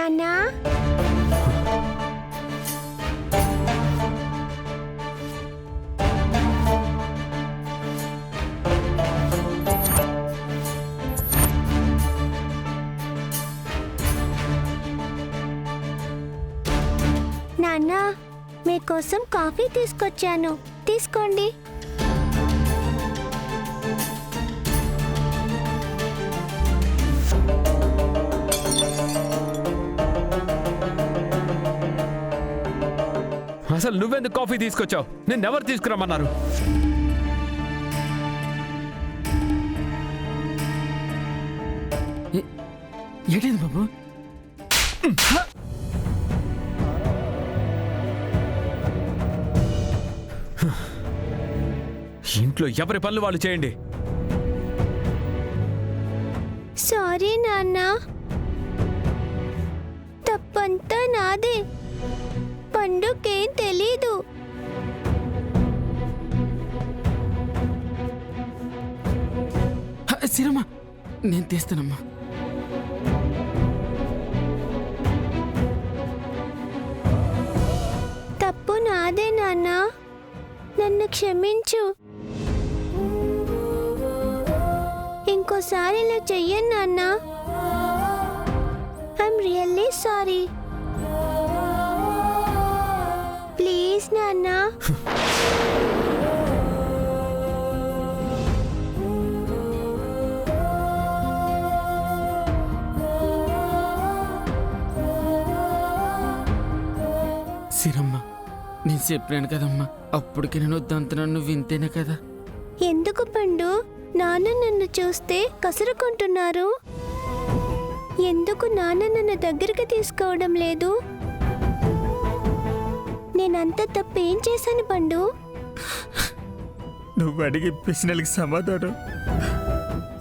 నాన్నా నాన్నా మీకోసం కాఫీ తీసుకొచ్చాను, తీసుకోండి. అసలు నువ్వెందుకు కాఫీ తీసుకొచ్చావు? నిన్నెవరు తీసుకురమ్మన్నారు? ఏంటిది బాబు? ఇంట్లో ఎవరి పనులు వాళ్ళు చేయండి. సారీ నాన్నా, తప్పంతా నాదే. పండుకేం తెలీదు. సిరమ్మ, నేను తీస్తానమ్మా. తప్పు నాదే నాన్నా, నన్ను క్షమించు. ఇంకోసారి ఇలా చెయ్యను నాన్నా. I'm really sorry. ప్లీజ్ నాన్నా. సిరమ్మ, నేను చెప్పాను కదమ్మా, అప్పటికి నేను వద్దంత నువ్వు వింతేనే కదా. ఎందుకు పండు నాన్న నన్ను చూస్తే కసురుకుంటున్నారు? ఎందుకు నాన్న నన్ను దగ్గరికి తీసుకోవడం లేదు? నేనంత తప్పేం చేశాను పండు? నువ్వు అడిగే ప్రశ్నలకి సమాధానం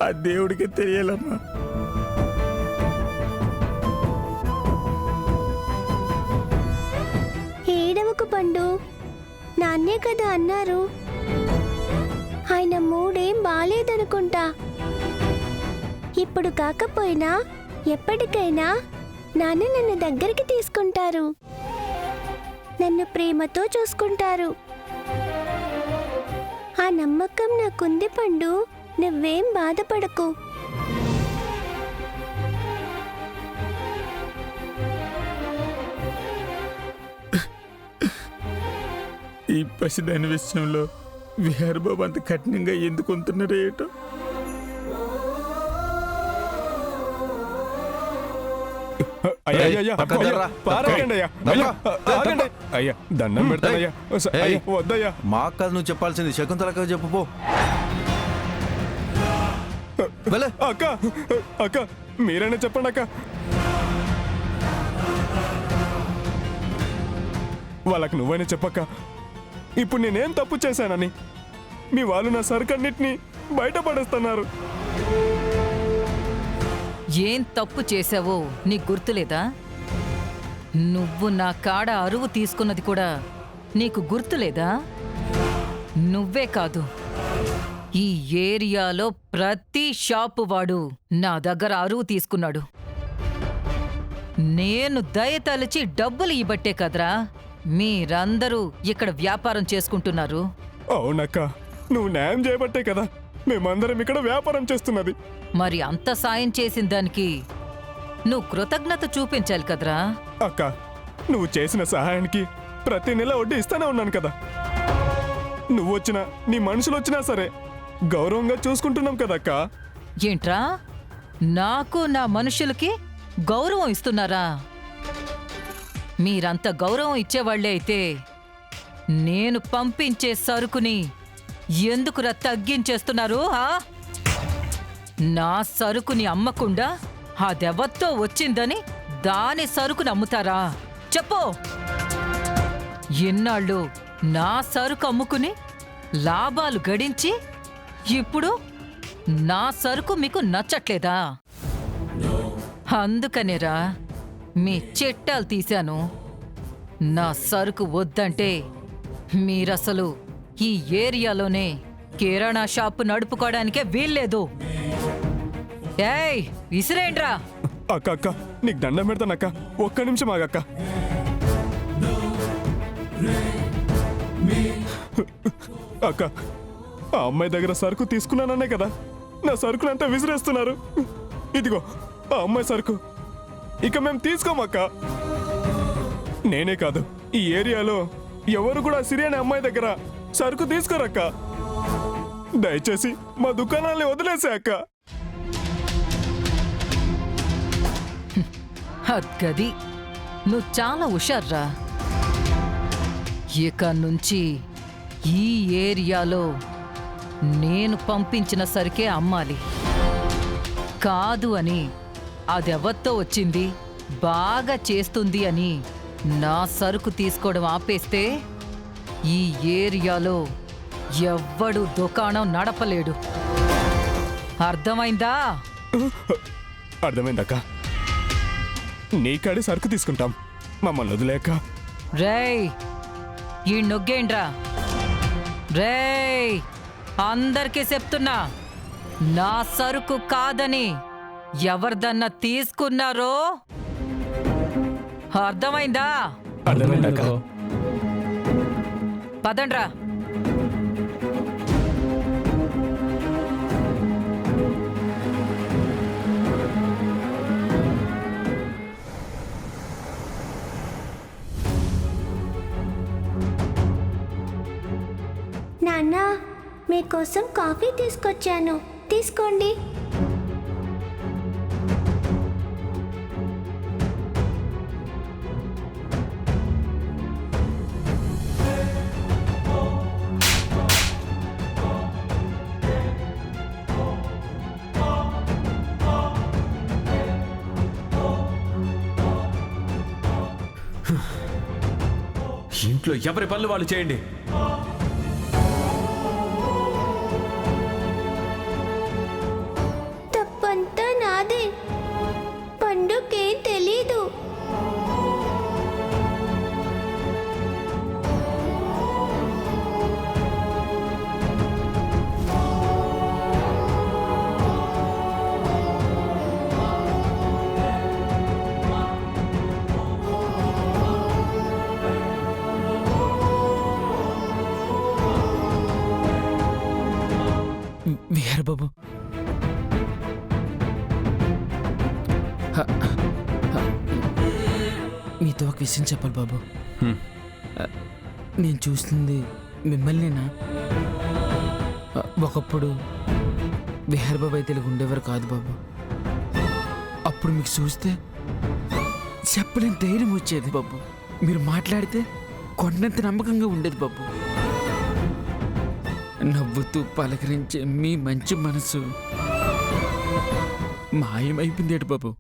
ఆ దేవుడికి తెలియాలమ్మా. ఏడవకు పండు, నాన్నే కదా అన్నారు. ఆయన మూడేం బాలేదనుకుంటా. ఇప్పుడు కాకపోయినా ఎప్పటికైనా నాన్న నన్ను దగ్గరికి తీసుకుంటారు, నన్ను ప్రేమతో చూసుకుంటారు. ఆ నమ్మకం నాకుంది పండు, నువ్వేం బాధపడకు. ఈ పసిదాని విషయంలో విహార్ బాబు అంత కఠినంగా ఎందుకు ఉంటున్నారో ఏటో. అయ్యా దండం పెడతానయ్యా. వద్దయ్యా. మా అక్క నువ్వు చెప్పాల్సింది శకుంతలక్క చెప్పు. అక్క అక్క మీరైనా చెప్పండి అక్క. వాళ్ళకి నువ్వైనా చెప్పక్క. ఇప్పుడు నేనేం తప్పు చేశానని మీ వాళ్ళు నా సరుకన్నిటినీ బయటపడేస్తున్నారు. ఏం తప్పు చేశావో నీకు గుర్తులేదా? నువ్వు నా కాడ అరువు తీసుకున్నది కూడా నీకు గుర్తులేదా? నువ్వే కాదు, ఈ ఏరియాలో ప్రతి షాపు వాడు నా దగ్గర అరువు తీసుకున్నాడు. నేను దయతలిచి డబ్బులు ఇవ్వట్టే కదరా మీరందరూ ఇక్కడ వ్యాపారం చేసుకుంటున్నారు. అవునక్క, నువ్వు న్యాయం చేయబట్టే కదా మేమందరం ఇక్కడ వ్యాపారం చేస్తున్నది. మరి అంత సాయం చేసిన దానికి నువ్వు కృతజ్ఞత చూపించాలి కదరా. అక్క, నువ్వు చేసిన సహాయానికి ప్రతి నెల వడ్డీ ఇస్తానే ఉన్నాను కదా. నువ్వు వచ్చినా నీ మనుషులు వచ్చినా సరే గౌరవంగా చూసుకుంటున్నాం కదక్క. ఏంట్రా, నాకు నా మనుషులకి గౌరవం ఇస్తున్నారా? మీరంత గౌరవం ఇచ్చేవాళ్లే అయితే నేను పంపించే సరుకుని ఎందుకురా తగ్గించేస్తున్నారు? నా సరుకుని అమ్మకుండా అదెవత్తో వచ్చిందని దాని సరుకుని అమ్ముతారా? చెప్పు. ఎన్నాళ్ళు నా సరుకు అమ్ముకుని లాభాలు గడించి ఇప్పుడు నా సరుకు మీకు నచ్చట్లేదా? అందుకనేరా మీ చిట్టాలు తీశాను. నా సరుకు వద్దంటే మీరసలు ఈ ఏరియాలోనే కిరాణా షాపు నడుపుకోవడానికే వీల్లేదు. ఏయ్, విసిరేండ్రా. అక్క అక్క నీకు దండం పెడతానక్క, ఒక్క నిమిషం ఆగక్క. అక్క, ఆ అమ్మాయి దగ్గర సరుకు తీసుకున్నాననే కదా నా సరుకునంతా విసిరేస్తున్నారు. ఇదిగో ఆ అమ్మాయి సరుకు, ఇక మేము తీసుకోమక్క. నేనే కాదు, ఈ ఏరియాలో ఎవరు కూడా సిరి అనే అమ్మాయి దగ్గర సరుకు తీసుకోరక్క. దయచేసి మా దుకాణాన్ని వదిలేసే అక్క. అగ్గది నువ్వు చాలా హుషార్రా. ఇక నుంచి ఈ ఏరియాలో నేను పంపించిన సరికే అమ్మాలి. కాదు అని అదెవత్తో వచ్చింది, బాగా చేస్తుంది అని నా సరుకు తీసుకోవడం ఆపేస్తే ఈ ఏరియాలో ఎవ్వడు దుకాణం నడపలేడు. అర్థమైందా? అర్థమైందక్క. నీ కాడి సరుకు తీసుకుంటాం, మమ్మల్ని వదిలేక. రేయ్ ఈ నొగ్గేండ్రా. రేయ్ అందరికీ చెప్తున్నా, నా సరుకు కాదని ఎవరిదన్నా తీసుకున్నారో అర్థమైందా? అర్థమైందక్క. పదండ్రా. నాన్న, మీకోసం కాఫీ తీసుకొచ్చాను, తీసుకోండి. ఇంట్లో ఎవరి పనులు వాళ్ళు చేయండి. తప్పంతా నాదే, పండుకేం తెలీదు. విహార్ బాబు, మీతో ఒక విషయం చెప్పాలి బాబు. నేను చూస్తుంది మిమ్మల్నినా? ఒకప్పుడు విహార్ బాబు అయితే ఇలా ఉండేవారు కాదు బాబు. అప్పుడు మీకు చూస్తే చెప్పలేని ధైర్యం వచ్చేది బాబు. మీరు మాట్లాడితే కొండంత నమ్మకంగా ఉండేది బాబు. నవ్వుతూ పలకరించే మీ మంచి మనసు మాయమైపోయిందేటి బాబు.